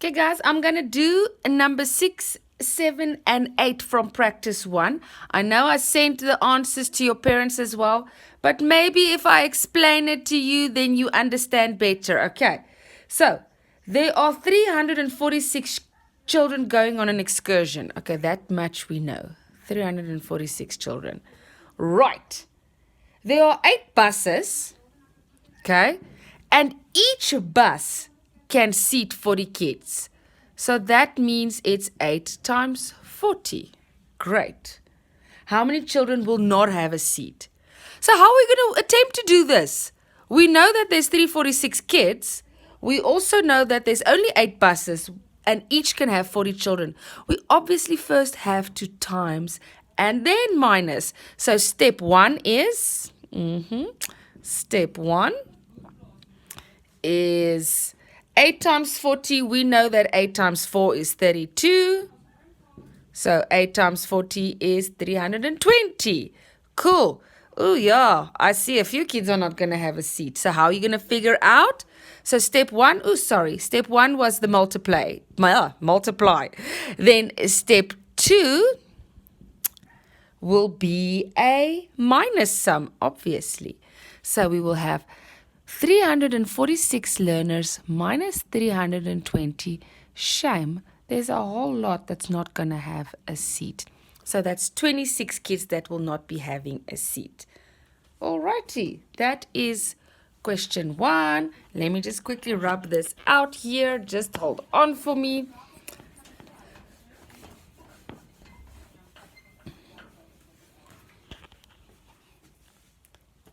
Okay, guys, I'm going to do number 6, 7, and 8 from practice 1. I know I sent the answers to your parents as well, but maybe if I explain it to you, then you understand better. Okay, so there are 346 children going on an excursion. Okay, that much we know. 346 children. Right. There are 8 buses. Okay, and each bus can seat 40 kids. So that means it's 8 times 40. Great. How many children will not have a seat? So how are we going to attempt to do this? We know that there's 346 kids. We also know that there's only 8 buses and each can have 40 children. We obviously first have to times and then minus. So step 1 is, step 1 is 8 times 40. We know that 8 times 4 is 32. So 8 times 40 is 320. Cool. Oh, yeah. I see a few kids are not going to have a seat. So how are you going to figure out? So step 1, step 1 was the multiply. Then step 2 will be a minus sum, obviously. So we will have 346 learners minus 320. Shame, there's a whole lot that's not going to have a seat. So that's 26 kids that will not be having a seat. Alrighty, that is question 1. Let me just quickly rub this out here. Just hold on for me.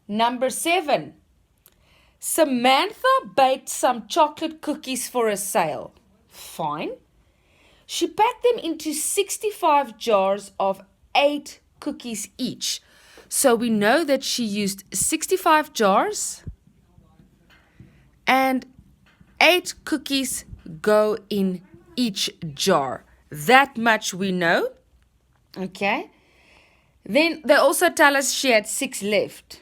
Number 7. Samantha baked some chocolate cookies for a sale. Fine. She packed them into 65 jars of 8 cookies each. So we know that she used 65 jars and 8 cookies go in each jar. That much we know. Okay. Then they also tell us she had 6 left.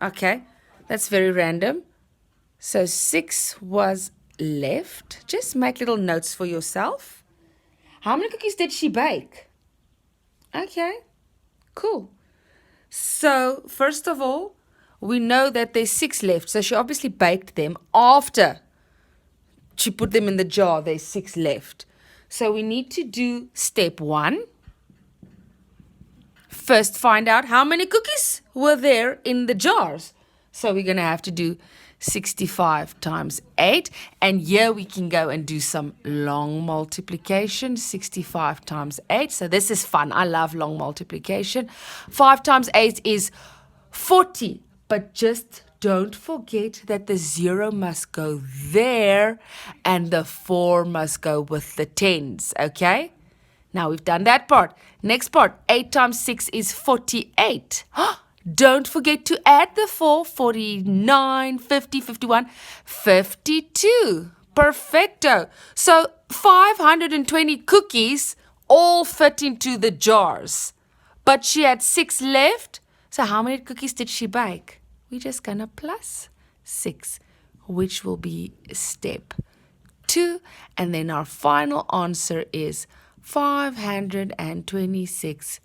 Okay. That's very random. So 6 was left. Just make little notes for yourself. How many cookies did she bake? Okay, cool. So first of all, we know that there's 6 left. So she obviously baked them after she put them in the jar. There's 6 left. So we need to do step 1. First, find out how many cookies were there in the jars. So we're going to have to do 65 times 8. And here we can go and do some long multiplication. 65 times 8. So this is fun. I love long multiplication. 5 times 8 is 40. But just don't forget that the 0 must go there and the 4 must go with the tens. Okay? Now we've done that part. Next part, 8 times 6 is 48. Don't forget to add the 4, 49, 50, 51, 52. Perfecto. So 520 cookies all fit into the jars. But she had 6 left. So how many cookies did she bake? We're just going to plus 6, which will be step 2. And then our final answer is 526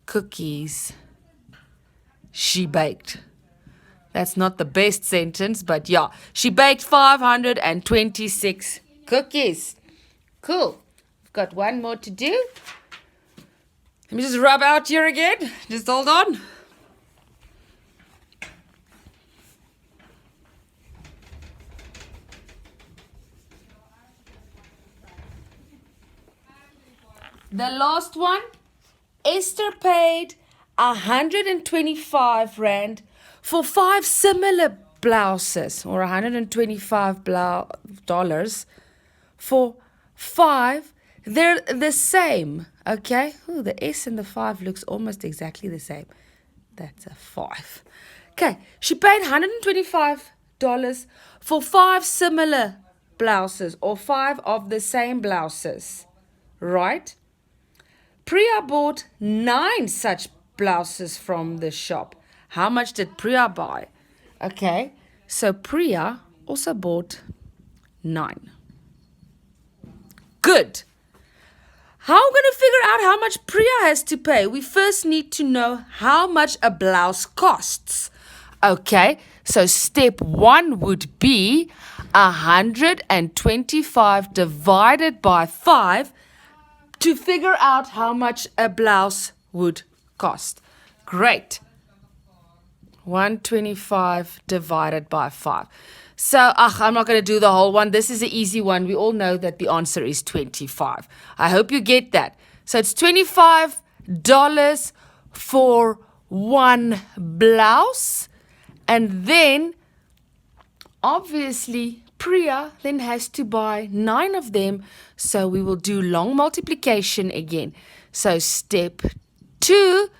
cookies she baked. That's not the best sentence, but yeah, she baked 526 cookies. Cool. We've got one more to do. Let me just rub out here again. Just hold on. The last one, Esther paid 125 Rand for 5 similar blouses, or $125 for 5. They're the same, okay? Ooh, the S and the 5 looks almost exactly the same. That's a 5. Okay, she paid $125 for 5 similar blouses, or 5 of the same blouses, right? Priya bought 9 such blouses from the shop. How much did Priya buy? Okay, so Priya also bought 9. Good. How are we going to figure out how much Priya has to pay? We first need to know how much a blouse costs. Okay, so step 1 would be 125 divided by 5 to figure out how much a blouse would cost. Great. 125 divided by 5. So, I'm not going to do the whole one. This is an easy one. We all know that the answer is 25. I hope you get that. So, it's $25 for one blouse. And then, obviously, Priya then has to buy 9 of them. So, we will do long multiplication again. So, step 2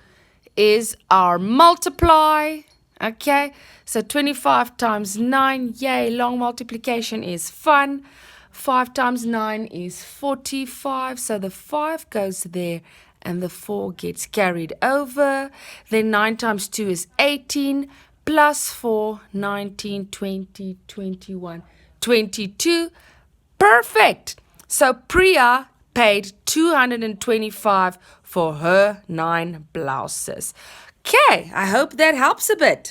is our multiply. Okay, so 25 times 9, yay, long multiplication is fun. 5 times 9 is 45, so the 5 goes there and the 4 gets carried over. Then 9 times 2 is 18, plus 4, 19, 20, 21, 22. Perfect. So Priya paid 225 for her 9 blouses. Okay, I hope that helps a bit.